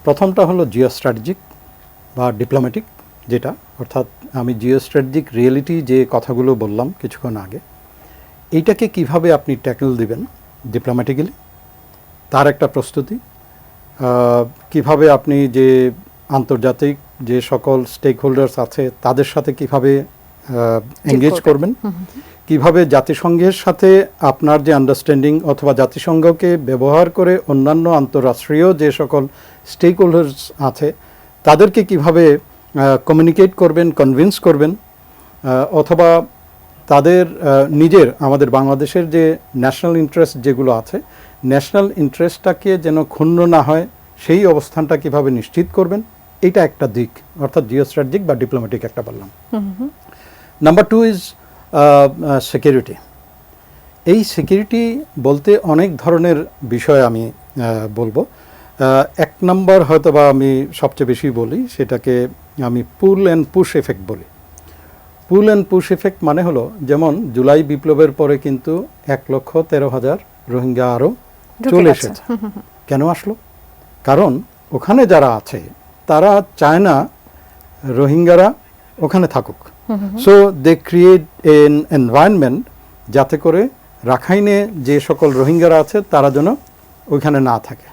প্রথমটা হলো জিও স্ট্র্যাটেজিক বা ডিপ্লোম্যাটিক, যেটা অর্থাৎ আমি জিও স্ট্র্যাটেজিক রিয়েলিটি যে কথাগুলো বললাম কিছুক্ষণ আগে, এইটাকে কিভাবে আপনি ট্যাকল দিবেন ডিপ্লোম্যাটিক্যালি, তার একটা প্রস্তুতি। কিভাবে আপনি যে আন্তর্জাতিক যে সকল স্টেক হোল্ডার্স আছে তাদের সাথে কিভাবে এঙ্গেজ করবেন, কিভাবে জাতিসংঘের সাথে আপনার যে আন্ডারস্ট্যান্ডিং অথবা জাতিসংঘকে ব্যবহার করে অন্যান্য আন্তঃরাষ্ট্রীয় যে সকল স্টেক হোল্ডার্স আছে তাদেরকে কিভাবে কমিউনিকেট করবেন, কনভিন্স করবেন, অথবা তাদের নিজের আমাদের বাংলাদেশের যে ন্যাশনাল ইন্টারেস্ট যেগুলো আছে, ন্যাশনাল ইন্টারেস্টটাকে যেন ক্ষুণ্ণ না হয় সেই অবস্থানটা কিভাবে নিশ্চিত করবেন, এটা একটা দিক, অর্থাৎ জিও স্ট্র্যাটেজিক বা ডিপ্লোম্যাটিক একটা বললাম। Number 2 is security. এই সিকিউরিটি বলতে অনেক ধরনের বিষয় আমি বলবো। এক নম্বর হয়তো বা আমি সবচেয়ে বেশি বলি, সেটাকে আমি পুল অ্যান্ড পুশ এফেক্ট বলি। পুল অ্যান্ড পুশ এফেক্ট মানে হলো, যেমন জুলাই বিপ্লবের পরে কিন্তু 1,13,000 রোহিঙ্গা আরও চলে এসেছে। কেন আসলো? কারণ ওখানে যারা আছে তারা চায় না রোহিঙ্গারা ওখানে থাকুক। So they create an environment যাতে করে রাখাইনে যে সকল রোহিঙ্গারা আছে তারা যেন ওইখানে না থাকে।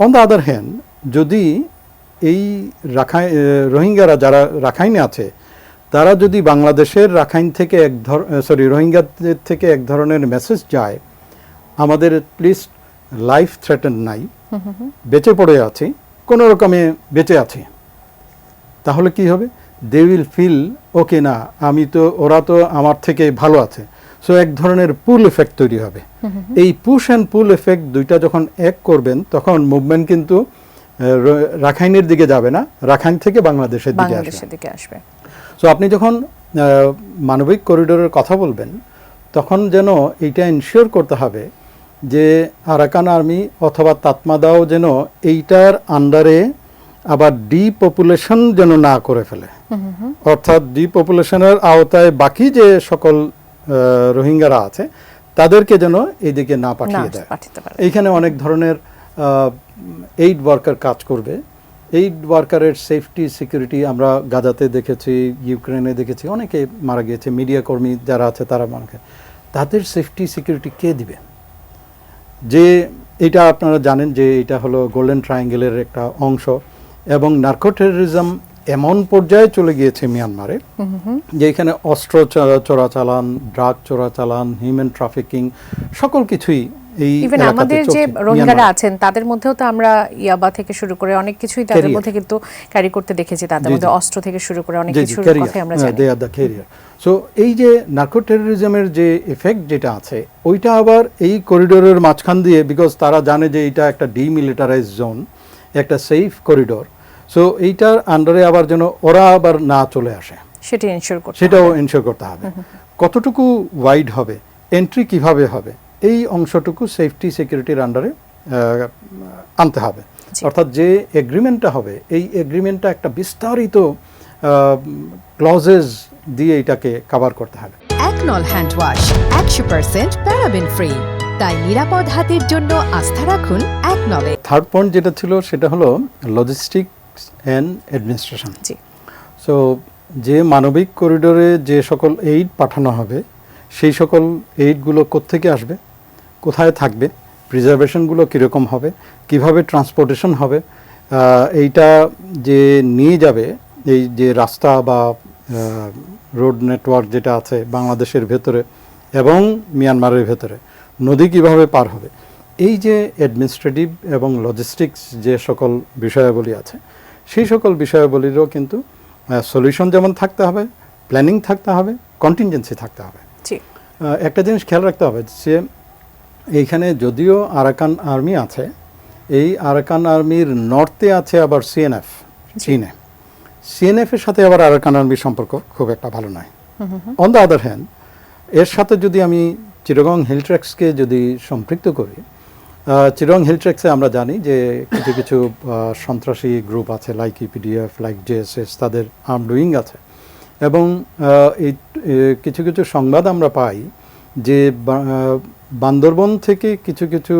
অন দ্য আদার হ্যান্ড, যদি এই রোহিঙ্গারা যারা রাখাইনে আছে তারা যদি বাংলাদেশের রাখাইন থেকে রোহিঙ্গাদের থেকে এক ধরনের মেসেজ যায়, আমাদের লিস্ট লাইফ থ্রেটেন নাই, বেঁচে পড়ে আছি, কোনো রকমে বেঁচে আছি, তাহলে কি হবে? দে উইল ফিল ওকে, না ওরা তো আমার থেকে ভালো আছে। সো এক ধরনের পুল এফেক্ট তৈরি হবে। এই পুশ অ্যান্ড পুল এফেক্ট দুইটা যখন এক করবেন তখন মুভমেন্ট কিন্তু রাখাইনের দিকে যাবে না, রাখাইন থেকে বাংলাদেশের দিকে আসবে। সো আপনি যখন মানবিক করিডোরের কথা বলবেন তখন যেন এইটা ইনশিওর করতে হবে যে আরাকান আর্মি অথবা তাতমাদাও যেন এইটার আন্ডারে আবার ডিপপুলেশন যেন না করে ফেলে, অর্থাৎ ডিপপুলেশনের আওতায় বাকি যে সকল রোহিঙ্গারা আছে তাদেরকে যেন এইদিকে না পাঠিয়ে দেয়। এইখানে অনেক ধরনের এইড ওয়ার্কার কাজ করবে। এইড ওয়ার্কারের সেফটি সিকিউরিটি আমরা গাজাতে দেখেছি, ইউক্রেনে দেখেছি, অনেকে মারা গিয়েছে, মিডিয়া কর্মী যারা আছে তারা মারা, তাদের সেফটি সিকিউরিটি কে দিবে? যে এটা আপনারা জানেন যে এটা হলো গোল্ডেন ট্রায়াঙ্গেলের একটা অংশ, এবং নার্কো টেররিজম এমন পর্যায়ে চলে গিয়েছে মিয়ানমারে যে এখানে অস্ত্র চোরাচালান, ড্রাগ চোরাচালান, হিউম্যান ট্রাফিকিং, সকল কিছুই এই আমাদের যে রোহিঙ্গারা আছেন তাদের মধ্যেও তো আমরা ইয়াবা থেকে শুরু করে অনেক কিছুই তাদের মধ্যে কিন্তু ক্যারি করতে দেখেছি, তাদের মধ্যে অস্ত্র থেকে শুরু করে অনেক কিছুর কথা আমরা জানি। দে আর দ্য ক্যারিয়ার। সো এই যে নার্কো টেররিজমের যে এফেক্ট যেটা আছে ওইটা আবার এই করিডোরের মাঝখান দিয়ে, বিকজ তারা জানে যে এটা একটা ডিমিলিটারাইজ জোন, একটা সেফ করিডোর, সো এইটার আন্ডারে আবার যেন ওরা আবার না চলে আসে সেটাও ইনশিওর করতে হবে। কতটুকু ওয়াইড হবে, এন্ট্রি কিভাবে হবে, এই অংশটুকু সেফটি সিকিউরিটির আন্ডারে আনতে হবে। অর্থাৎ যে এগ্রিমেন্টটা হবে এই এগ্রিমেন্টটা একটা বিস্তারিত ক্লজেস দিয়ে এটাকে কভার করতে হবে। একনল হ্যান্ড ওয়াশ 100% প্যারাবেন ফ্রি, তাই নিরাপদ হাতের জন্য আস্থা রাখুন একনলে। থার্ড পয়েন্ট যেটা ছিল সেটা হলো লজিস্টিক্স অ্যান্ড অ্যাডমিনিস্ট্রেশন। সো যে মানবিক করিডোরে যে সকল এইড পাঠানো হবে সেই সকল এইডগুলো কোত্থেকে আসবে, কোথায় থাকবে, প্রিজার্ভেশনগুলো কীরকম হবে, কিভাবে ট্রান্সপোর্টেশন হবে, এইটা যে নিয়ে যাবে, এই যে রাস্তা বা রোড নেটওয়ার্ক যেটা আছে বাংলাদেশের ভেতরে এবং মিয়ানমারের ভেতরে, নদী কিভাবে পার হবে, এই যে অ্যাডমিনিস্ট্রেটিভ এবং লজিস্টিক্স যে সকল বিষয়াবলী আছে সেই সকল বিষয়াবলীরও কিন্তু সলিউশন যেমন থাকতে হবে, প্ল্যানিং থাকতে হবে, কন্টিনজেন্সি থাকতে হবে। একটা জিনিস খেয়াল রাখতে হবে যে এইখানে যদিও আরাকান আর্মি আছে, এই আরাকান আর্মির নর্থে আছে আবার সিএনএফ, চীনে। সিএনএফের সাথে আবার আরাকান আর্মির সম্পর্ক খুব একটা ভালো নয়। অন দ্য আদার হ্যান্ড, এর সাথে যদি আমি চিটাগং হিল ট্র্যাক্সকে যদি সম্পৃক্ত করি, চিটাগং হিল ট্র্যাক্সে আমরা জানি যে কিছু কিছু সন্ত্রাসী গ্রুপ আছে, লাইক ইপিডিএফ, লাইক জেএসএস, তাদের আর্মড উইং আছে, এবং এই কিছু কিছু সংবাদ আমরা পাই যে বান্দরবন থেকে কিছু কিছু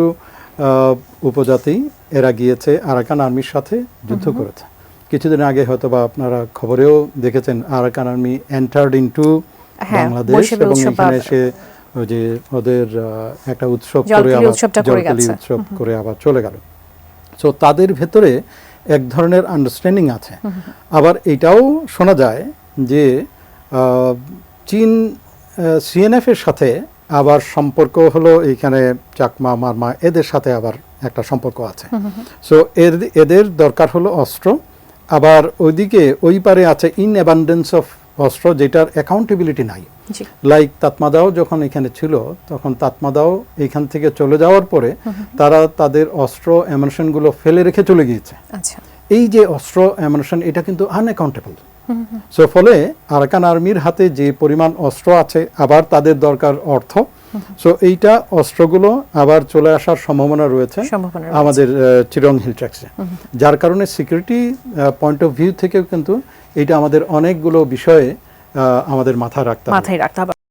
উপজাতি এরা গিয়েছে আরাকান আর্মির সাথে যুদ্ধ করেছে। কিছুদিন আগে হয়তো বা আপনারা খবরেও দেখেছেন Arakan army entered into Bangladesh এবং এখানে এসে ওই যে ওদের একটা উৎসব করে আবার জলকেলি উৎসব করে আবার চলে গেল। সো তাদের ভেতরে এক ধরনের আন্ডারস্ট্যান্ডিং আছে। আবার এটাও শোনা যায় যে চীন সিএনএফ এর সাথে আবার সম্পর্ক হলো এইখানে চাকমা মারমা এদের সাথে আবার একটা সম্পর্ক আছে। সো এদের দরকার হলো অস্ত্র, আবার ওইদিকে ওই পারে আছে ইন অ্যাবান্ডেন্স অফ অস্ত্র যেটার অ্যাকাউন্টেবিলিটি নাই। লাইক তাতমাদাও যখন এখানে ছিল তখন তাতমাদাও এখান থেকে চলে যাওয়ার পরে তারা তাদের অস্ত্র অ্যামুনিশনগুলো ফেলে রেখে চলে গিয়েছে। এই যে অস্ত্র অ্যামুনিশন এটা কিন্তু আনঅ্যাকাউন্টেবল। সো ফলে আরাকান আর্মির হাতে যে পরিমাণ অস্ত্র আছে আবার তাদের দরকার অর্থ। সো এইটা অস্ত্রগুলো আবার চলে আসার সম্ভাবনা রয়েছে আমাদের চিরং হিল ট্র্যাক্সে, যার কারণে সিকিউরিটি পয়েন্ট অফ ভিউ থেকেও কিন্তু এইটা আমাদের অনেকগুলো বিষয়ে আমাদের মাথায় রাখতে হবে।